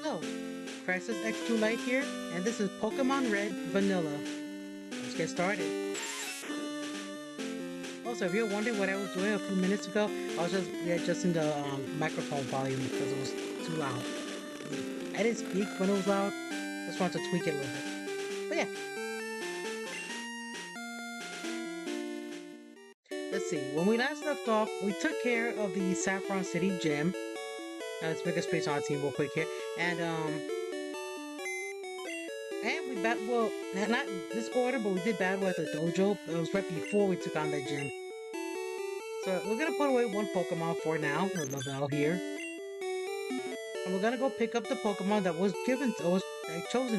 Hello, Crisis X2 Light here, and this is Pokemon Red Vanilla. Let's get started. Also, if you're wondering what I was doing a few minutes ago, I was just readjusting the microphone volume because it was too loud. I didn't speak when it was loud, just wanted to tweak it a little bit. But yeah, let's see. When we last left off, we took care of the Saffron City Gym. Let's make a space on our team real quick here. And we well, not this order, but we did battle at the dojo. It was right before we took on the gym. So we're gonna put away one Pokemon for now, the Lavelle here. And we're gonna go pick up the Pokemon that was chosen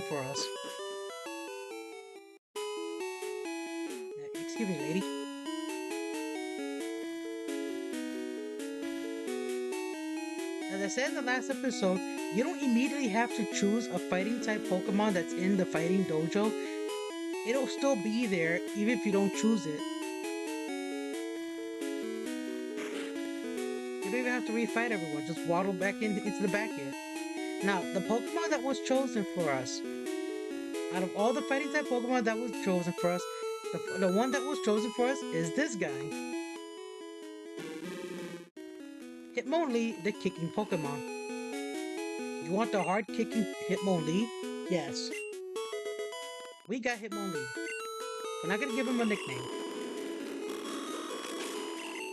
for us. Excuse me, lady. As I said in the last episode, you don't immediately have to choose a fighting type Pokemon that's in the fighting dojo. It'll still be there even if you don't choose it. You don't even have to refight everyone, just waddle back into the back here. Now, the Pokemon that was chosen for us, out of all the fighting type Pokemon that was chosen for us, the one that was chosen for us is this guy. Hitmonlee, the kicking Pokemon. You want the hard kicking Hitmonlee? Yes. We got Hitmonlee. We're not gonna give him a nickname.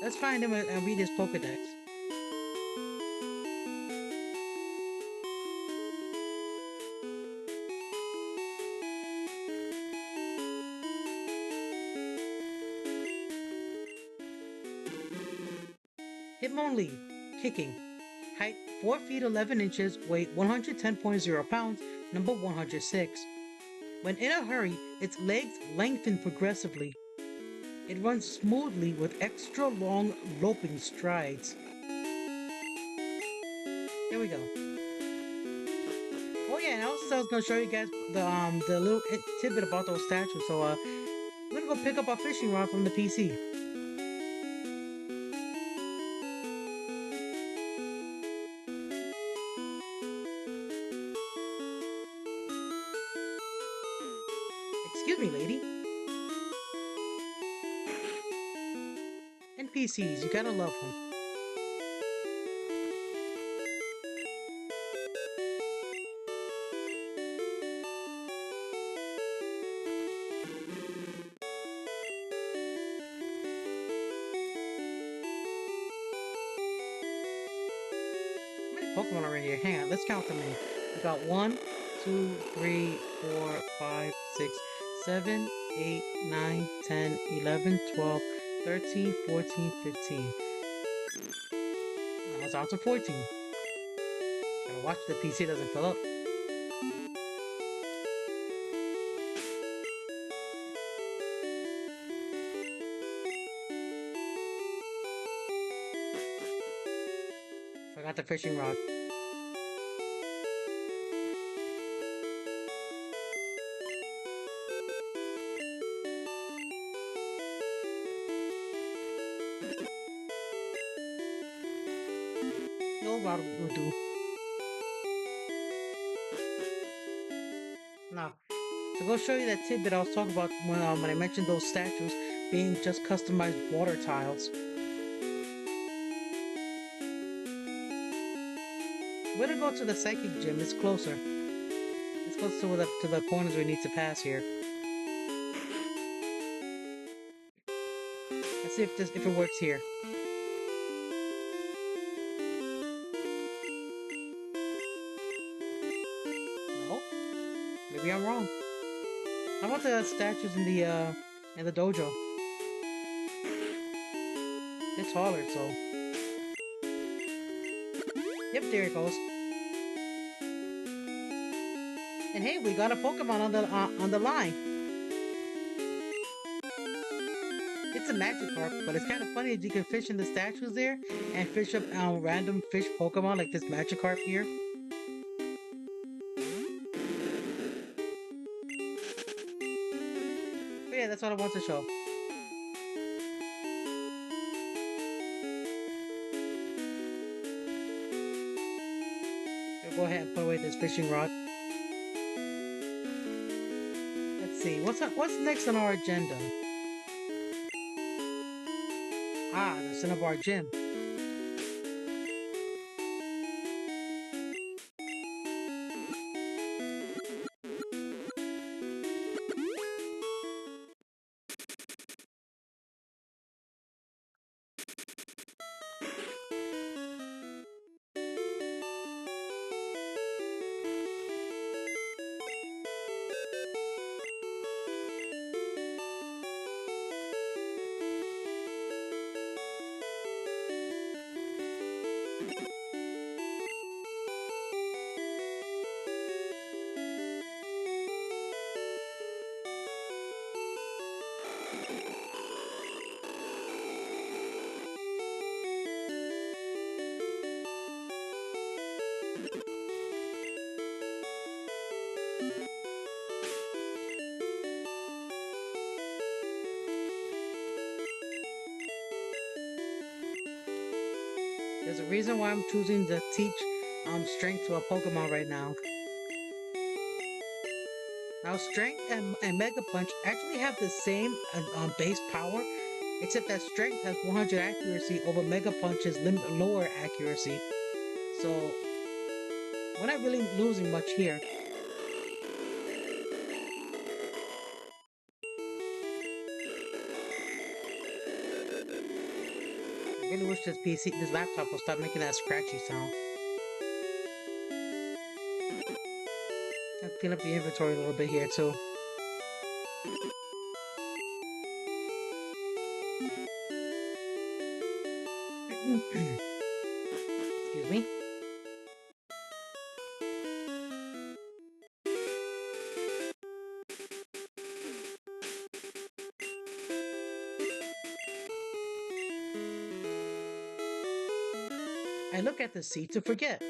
Let's find him and read his Pokedex. Hitmonlee, kicking. Height 4 feet 11 inches, weight 110.0 pounds, number 106. When in a hurry, its legs lengthen progressively. It runs smoothly with extra long loping strides. Here we go. Oh yeah, and also I was gonna show you guys the little tidbit about those statues. So we're gonna go pick up our fishing rod from the PC. Excuse me, lady. NPCs, you gotta love them. Pokemon are in here. Hang on, let's count them in. We got 1, 2, 3, 4, 5, 6, 7, 8, 9, 10, 11, 12, 13, 14, 15. Now it's on to 14. Gotta watch the PC doesn't fill up. Forgot the fishing rod. The old rod will do. Now, to go show you that tidbit I was talking about when I mentioned those statues being just customized water tiles. We're gonna go to the psychic gym. It's closer. It's closer to the corners we need to pass here. Let's see if it works here. No, maybe I'm wrong. How about the statues in the dojo? They're taller, so. Yep, there it goes. And hey, we got a Pokemon on the line. it's a Magikarp, but it's kind of funny that you can fish in the statues there and fish up random fish Pokemon like this Magikarp here. But yeah, that's what I want to show. We'll go ahead and put away this fishing rod. Let's see, what's next on our agenda? Ah, the Cinnabar Gym. There's a reason why I'm choosing to teach strength to a Pokemon right now. Now, Strength and Mega Punch actually have the same base power, except that Strength has 100 accuracy over Mega Punch's lower accuracy. So, we're not really losing much here. I really wish this laptop will stop making that scratchy sound. I'll clean up the inventory a little bit here too. Excuse me. I look at the sea to forget.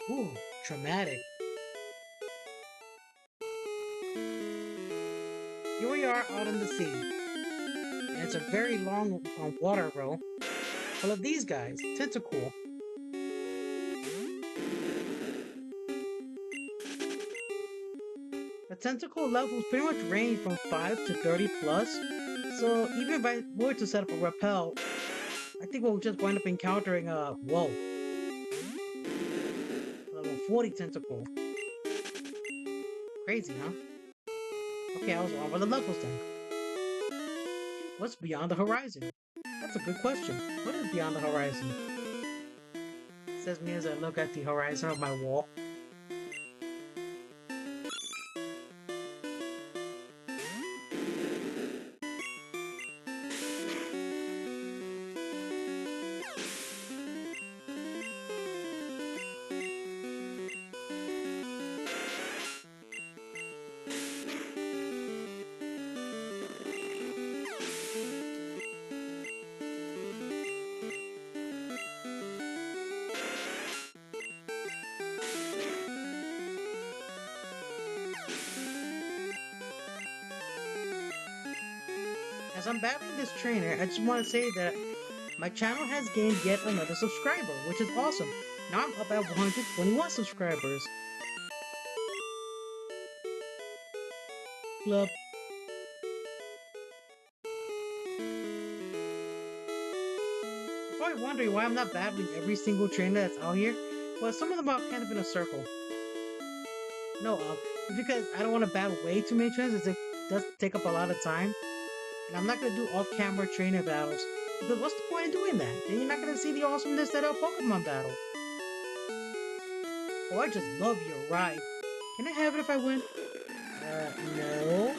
Ooh, dramatic. Here we are out in the sea, and it's a very long water row full of these guys, Tentacool. The Tentacool levels pretty much range from 5 to 30 plus, so even if I were to set up a repel, I think we'll just wind up encountering whoa, level 40 Tentacool. Crazy, huh? Okay, I was wrong with the levels then. What's beyond the horizon? That's a good question. What is beyond the horizon? Says me as I look at the horizon of my wall. As I'm battling this trainer, I just want to say that my channel has gained yet another subscriber, which is awesome. Now I'm up at 121 subscribers. Club. Before I probably wondering why I'm not battling every single trainer that's out here. Well, some of them are kind of in a circle. No, it's because I don't want to battle way too many trainers. It does take up a lot of time. And I'm not going to do off-camera trainer battles. Because what's the point of doing that? Then you're not going to see the awesomeness that a Pokemon battle. Oh, I just love your ride. Can I have it if I win? No.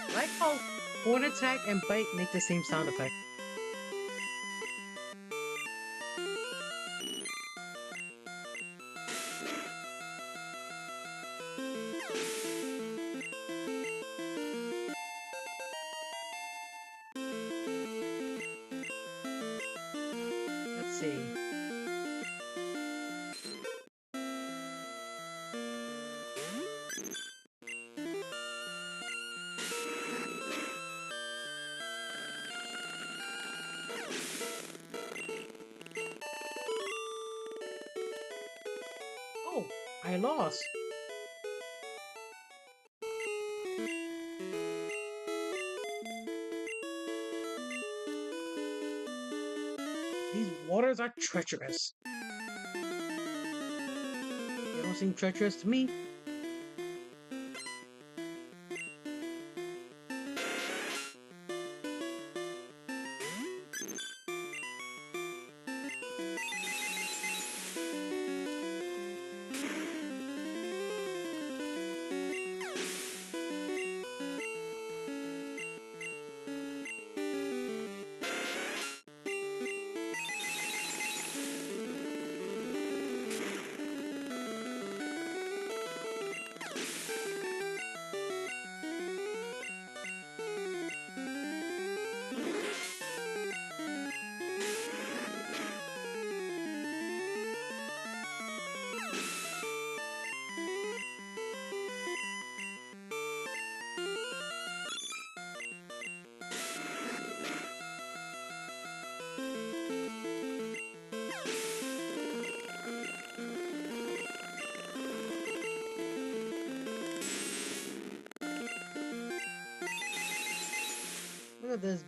I like how Horn Attack and Bite make the same sound effect. Let's see. Oh, I lost. These waters are treacherous. They don't seem treacherous to me. Look at this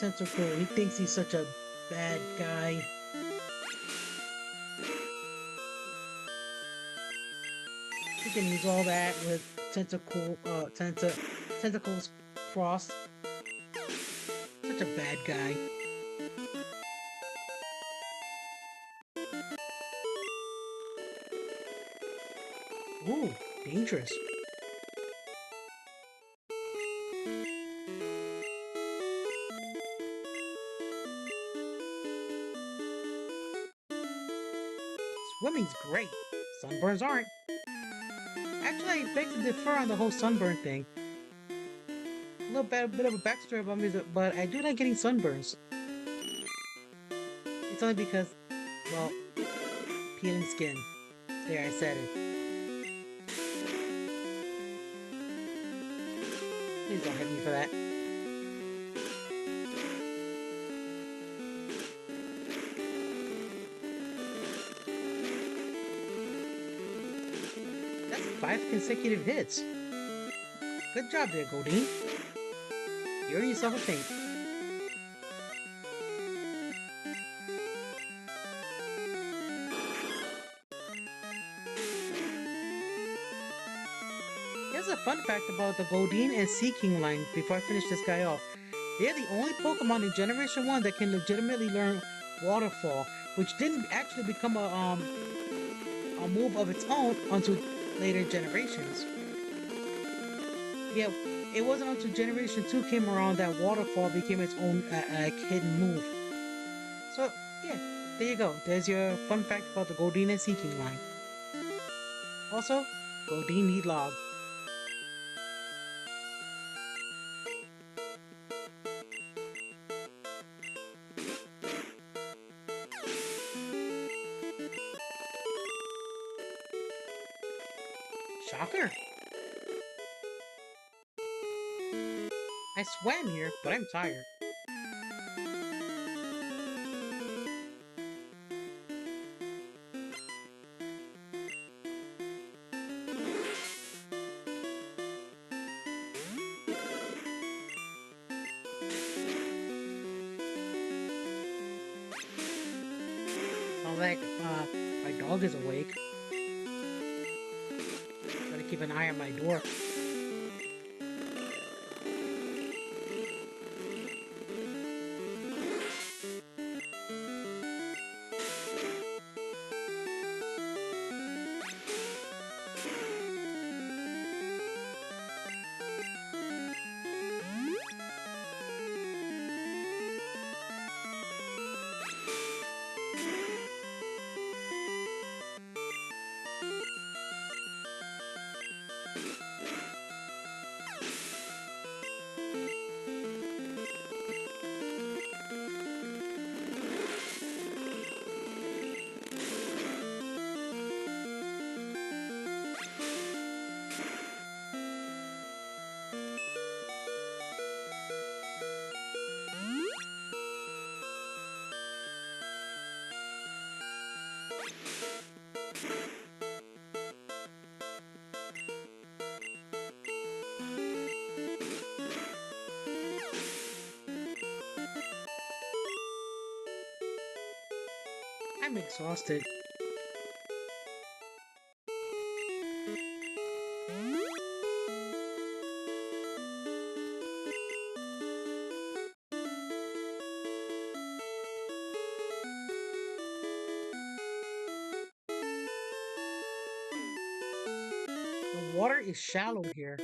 tentacle. He thinks he's such a bad guy. He can use all that with tentacles crossed. Such a bad guy. Ooh, dangerous. Swimming's great. Sunburns aren't. Actually, I beg to differ on the whole sunburn thing. A little bit of a backstory about me, but I do like getting sunburns. It's only because, well, peeling skin. There, I said it. Please don't hit me for that. That's 5 consecutive hits. Good job there, Goldeen. You earned yourself a paint. Here's a fun fact about the Goldeen and Sea King line before I finish this guy off. They're the only Pokemon in Generation 1 that can legitimately learn Waterfall, which didn't actually become a move of its own until later generations. Yeah, it wasn't until Generation 2 came around that Waterfall became its own hidden move. So, yeah, There you go. There's your fun fact about the Goldine and Sea King line. Also, Goldine need log. Shocker. I swam here, but I'm tired. Sounds like my dog is awake. Gotta keep an eye on my door. I'm exhausted. The water is shallow here.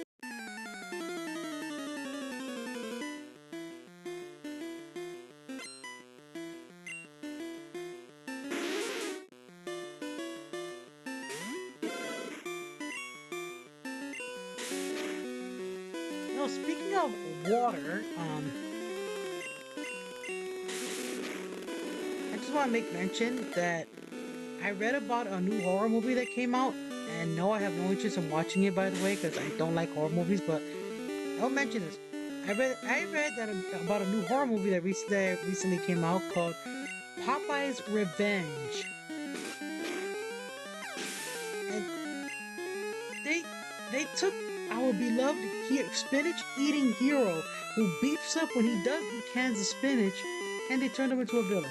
You know, speaking of water, I just want to make mention that I read about a new horror movie that came out, and no, I have no interest in watching it, by the way, because I don't like horror movies. But I'll mention this. I read that about a new horror movie that recently came out called Popeye's Revenge, and they they took our beloved spinach eating hero who beefs up when he does eat cans of spinach, and they turned him into a villain.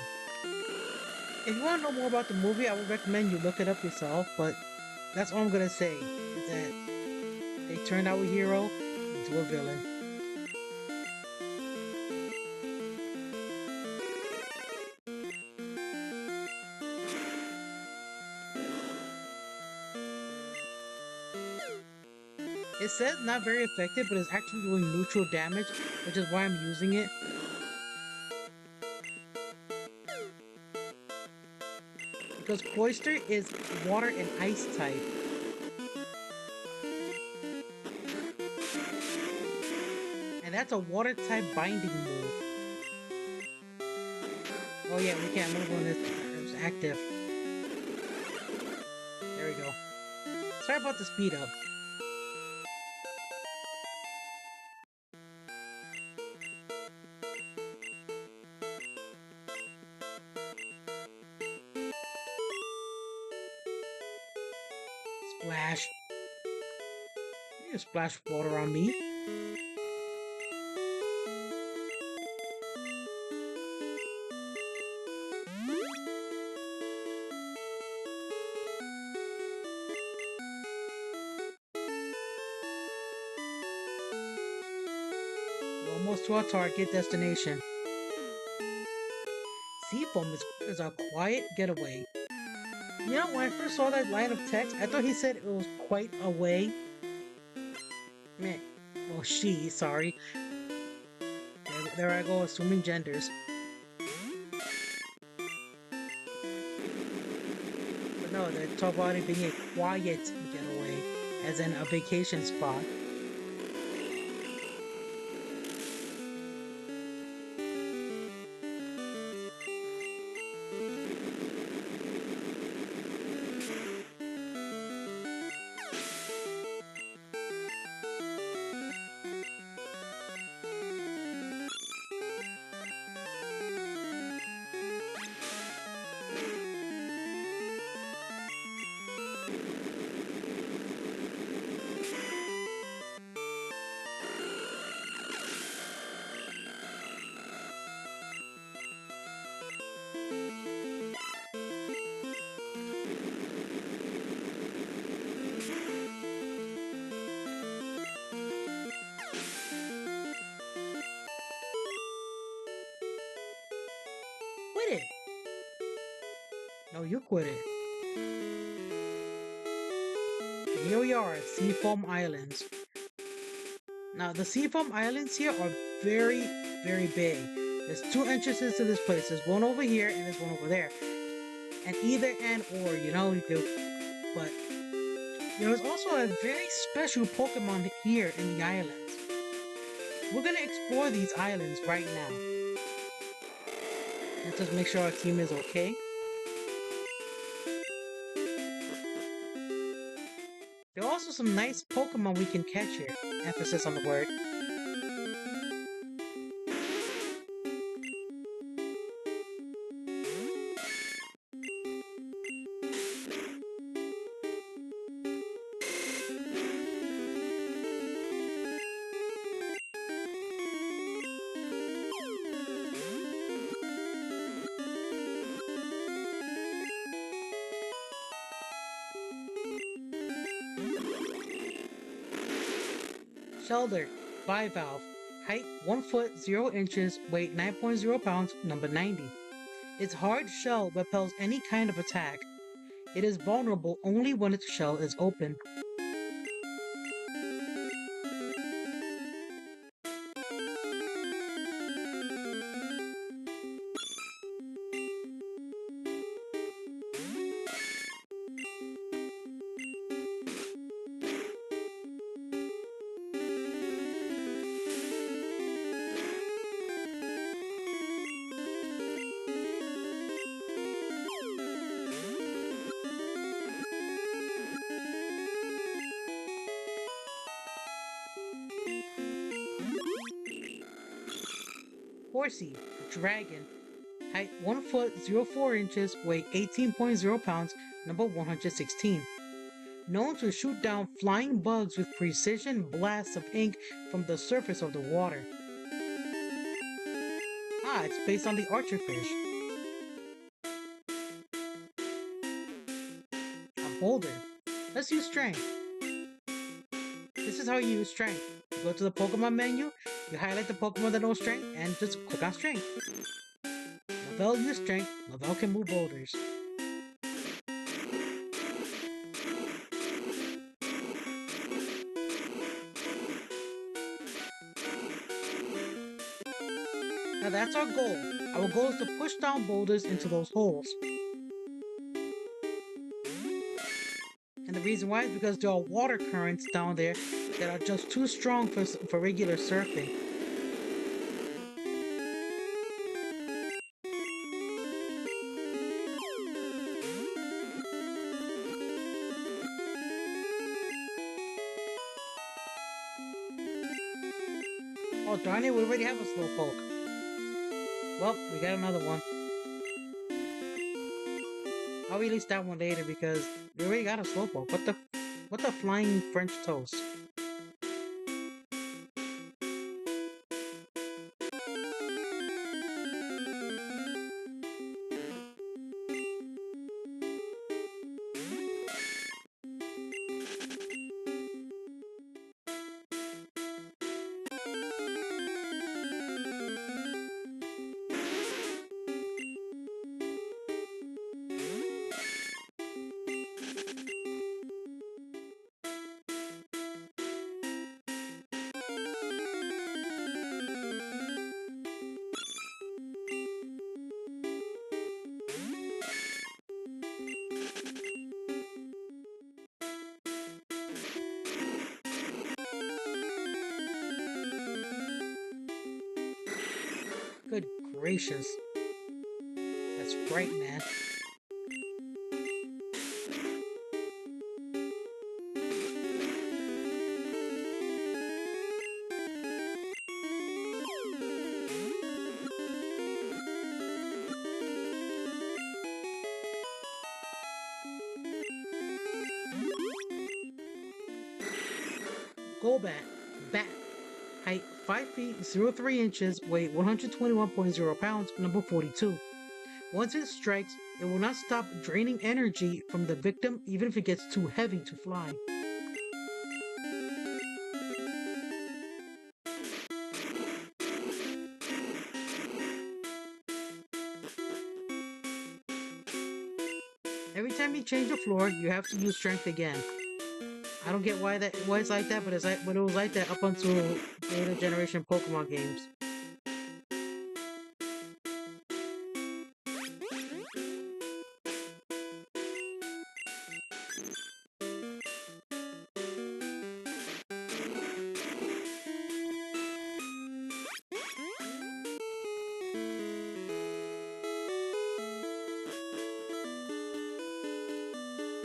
If you want to know more about the movie, I would recommend you look it up yourself. But that's all I'm gonna say is that they turned our hero into a villain. It says not very effective, but it's actually doing neutral damage, which is why I'm using it. Because Cloyster is water and ice type. And that's a water type binding move. Oh yeah, we can't move when it's active. There we go. Sorry about the speed up. Splash. You can splash water on me. We're almost to our target destination. Seafoam is a quiet getaway. You know, when I first saw that line of text, I thought he said it was quite a way. Meh. Oh, she, sorry. There I go, assuming genders. know, they talk about it being a quiet getaway, as in a vacation spot. Quit it! No, you quit it. Here we are at Seafoam Islands. Now, the Seafoam Islands here are very, very big. There's two entrances to this place. There's one over here and there's one over there. And either and or, you do. But there's also a very special Pokemon here in the islands. We're gonna explore these islands right now. Let's just make sure our team is okay. There are also some nice Pokemon we can catch here. Emphasis on the word. Shelter, bivalve, height 1 foot 0 inches, weight 9.0 pounds, number 90. Its hard shell repels any kind of attack. It is vulnerable only when its shell is open. Horsey, dragon, height 1 foot 04 inches, weight 18.0 pounds, number 116. Known to shoot down flying bugs with precision blasts of ink from the surface of the water. Ah, it's based on the archerfish. A boulder. Let's use strength. This is how you use strength. You go to the Pokemon menu, you highlight the Pokemon that knows strength, and just click on strength. Lavelle use strength, Lavelle can move boulders. Now that's our goal. Our goal is to push down boulders into those holes. And the reason why is because there are water currents down there that are just too strong for regular surfing. Oh darn it, we already have a Slowpoke. Well, we got another one. I'll release that one later because we already got a Slowpoke. What the flying French toast? Good gracious. That's right, man. Golbat. Bat. Height 5 feet 03 inches, weight 121.0 pounds, number 42. Once it strikes, it will not stop draining energy from the victim even if it gets too heavy to fly. Every time you change the floor, you have to use strength again. I don't get why it's like that, but it was like that up until later generation Pokemon games.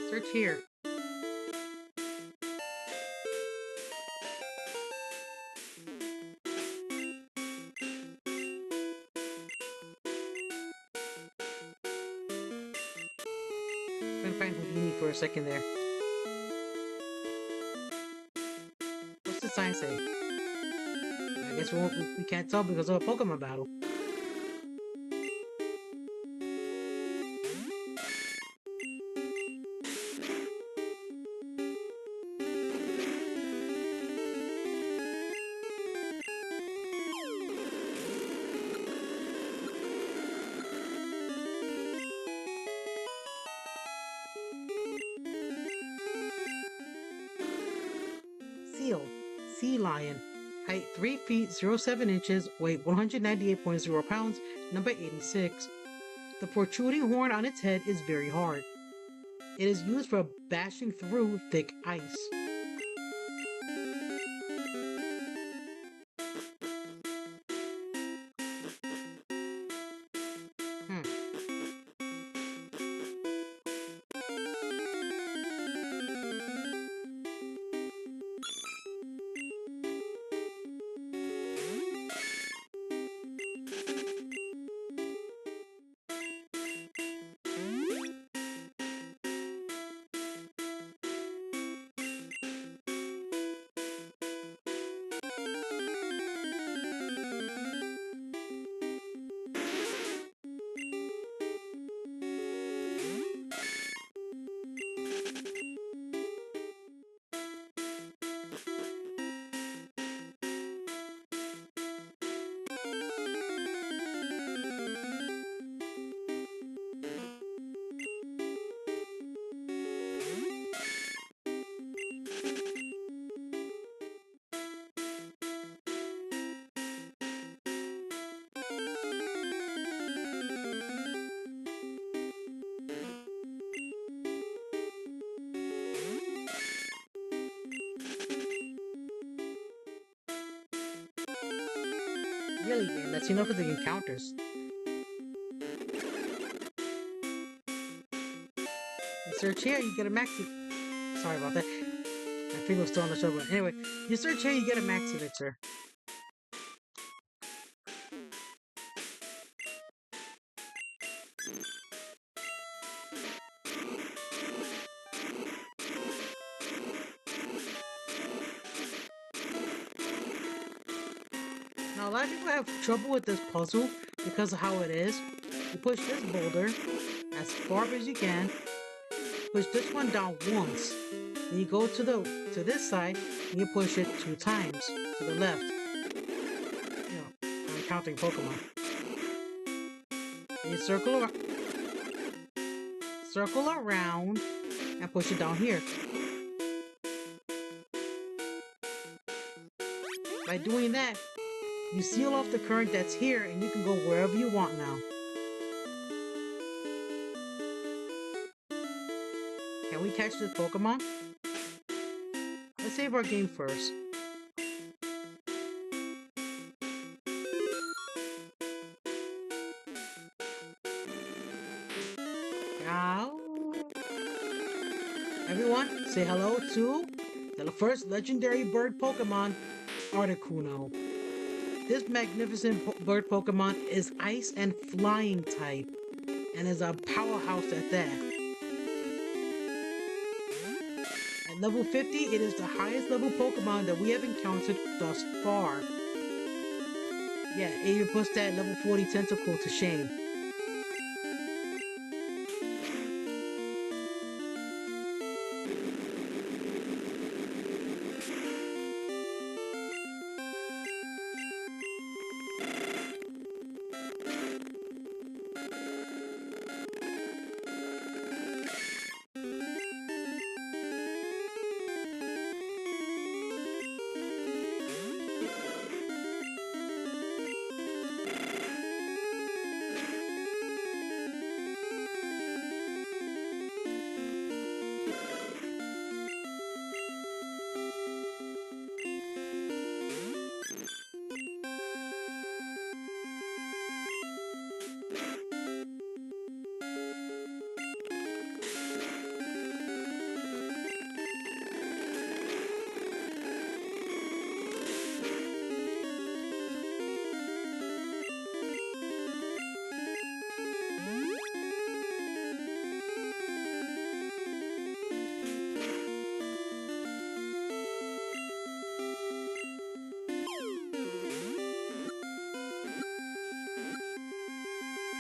Search here. I'm gonna find Houdini for a second there. What's the sign say? I guess we can't tell because of a Pokemon battle. Seal. Sea lion. Height 3 feet 07 inches, weight 198.0 pounds, number 86. The protruding horn on its head is very hard. It is used for bashing through thick ice. Hmm. Really, game. That's enough of the encounters. You search here, you get a maxi. Sorry about that. My finger was still on the shovel. Anyway, you search here, you get a maxi elixir. Now, a lot of people have trouble with this puzzle because of how it is. You push this boulder as far as you can, push this one down once, then you go to this side and you push it 2 times to the left. You know, I'm counting Pokemon. Then you circle around and push it down here. By doing that, you seal off the current that's here and you can go wherever you want now. Can we catch this Pokemon? Let's save our game first. Ow. Everyone, say hello to the first legendary bird Pokemon, Articuno. This magnificent bird Pokemon is ice and flying type, and is a powerhouse at that. At level 50, it is the highest level Pokemon that we have encountered thus far. Yeah, it even puts that level 40 tentacle to shame.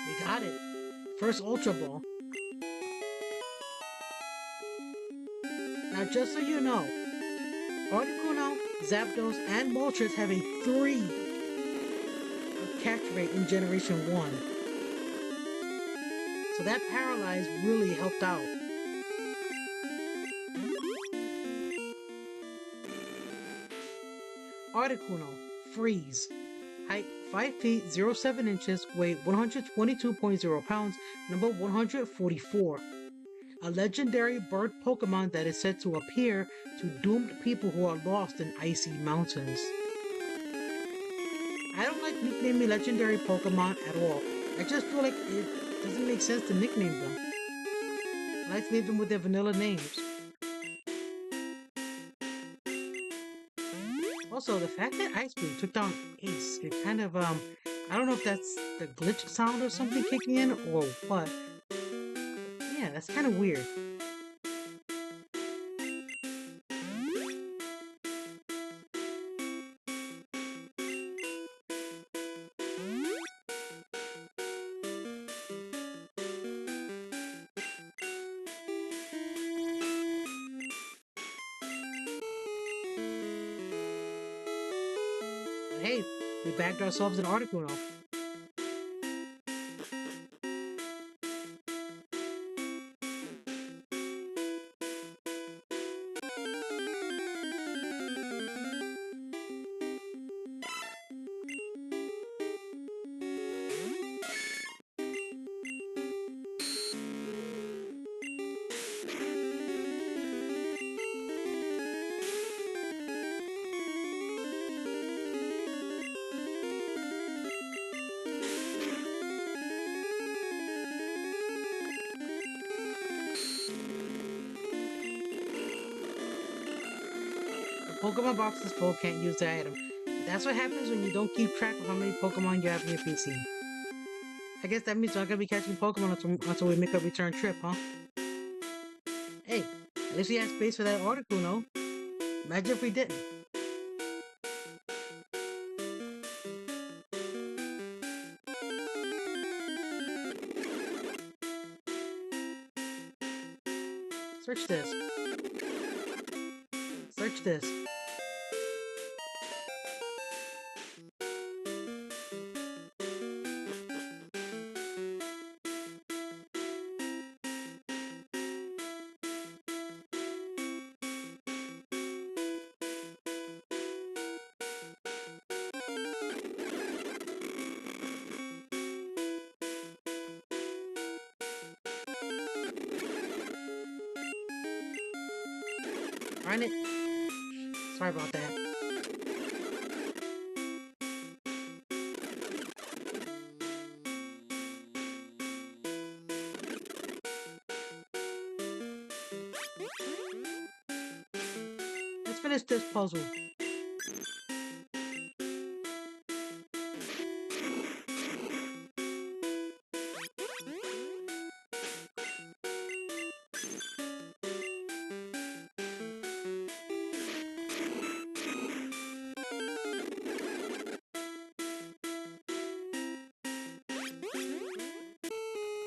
We got it. First Ultra Ball. Now, just so you know, Articuno, Zapdos, and Moltres have a 3 catch rate in Generation 1. So that Paralyze really helped out. Articuno, Freeze. Height 5 feet 07 inches, weight 122.0 pounds, number 144. A legendary bird Pokemon that is said to appear to doomed people who are lost in icy mountains. I don't like nicknaming legendary Pokemon at all. I just feel like it doesn't make sense to nickname them. I like to leave them with their vanilla names. Also, the fact that Ice Beam took down Ace, it kind of, I don't know if that's the glitch sound or something kicking in or what. Yeah, that's kind of weird. But hey, we bagged ourselves an Articuno. Pokemon box is full, can't use the item. That's what happens when you don't keep track of how many Pokemon you have in your PC. I guess that means we're not gonna be catching Pokemon until we make a return trip, huh? Hey, at least we had space for that Articuno. Imagine if we didn't. Search this. Search this. Find it. Sorry about that. let's finish this puzzle.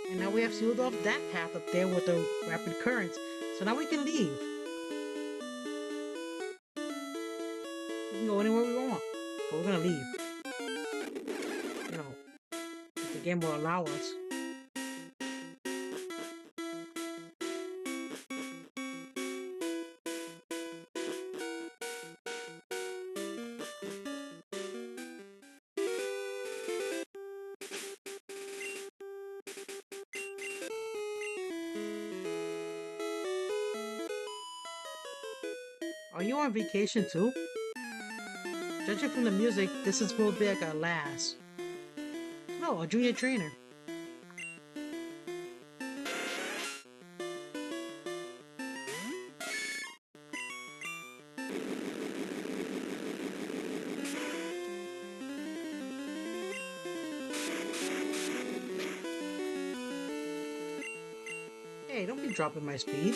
And now we have sealed off that path up there with the rapid currents. So now we can leave. We can go anywhere we want. But we're gonna leave. You know, if the game will allow us. Are you on vacation too? Judging from the music, this is supposed to be like a lass. No, a junior trainer. Hey, don't be dropping my speed.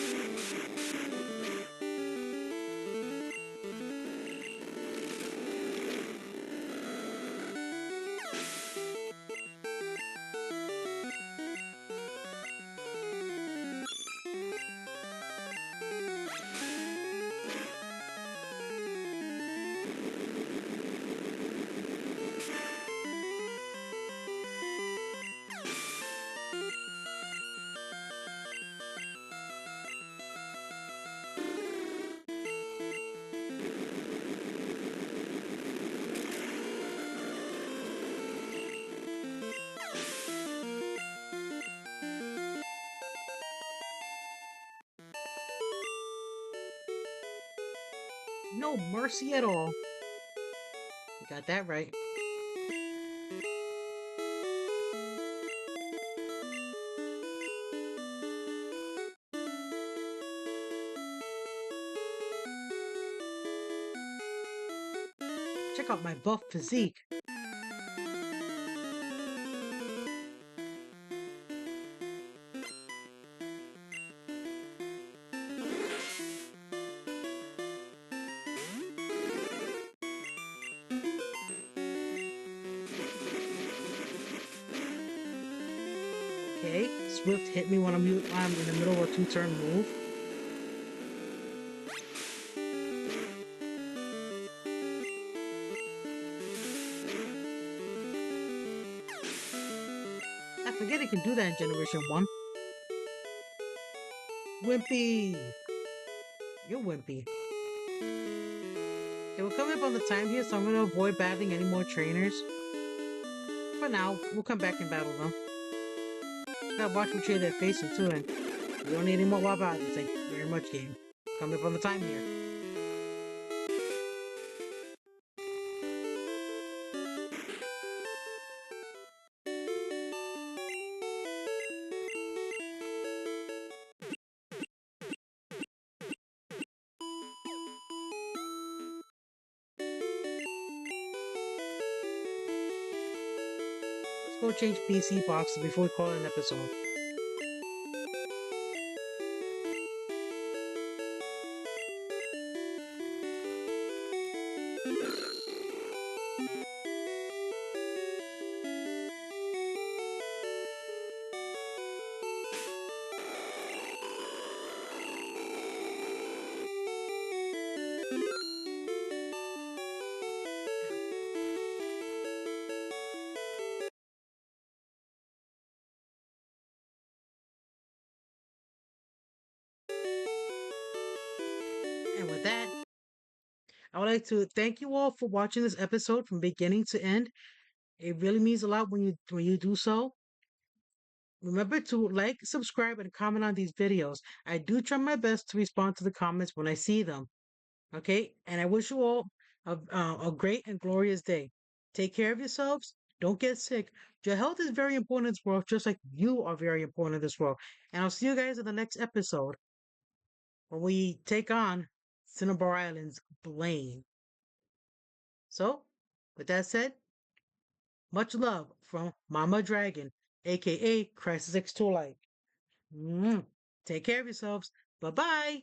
No mercy at all. You got that right. Check out my buff physique. Okay, Swift hit me when I'm in the middle of a two-turn move. I forget it can do that in Generation 1. Wimpy! You're wimpy. Okay, we're coming up on the time here, so I'm going to avoid battling any more trainers. For now, we'll come back and battle them. Gotta watch which way they're facing too, and we don't need any more Wabadis. Thank you very much, game. Coming up on the time here. Let's go change PC boxes before we call it an episode. And with that, I would like to thank you all for watching this episode from beginning to end. It really means a lot when you do so. Remember to like, subscribe, and comment on these videos. I do try my best to respond to the comments when I see them. Okay? And I wish you all a great and glorious day. Take care of yourselves. Don't get sick. Your health is very important in this world, just like you are very important in this world. And I'll see you guys in the next episode when we take on Cinnabar Islands, Blaine. So, with that said, much love from Mama Dragon, aka Crisis X Toolite. Mm. Take care of yourselves. Bye bye.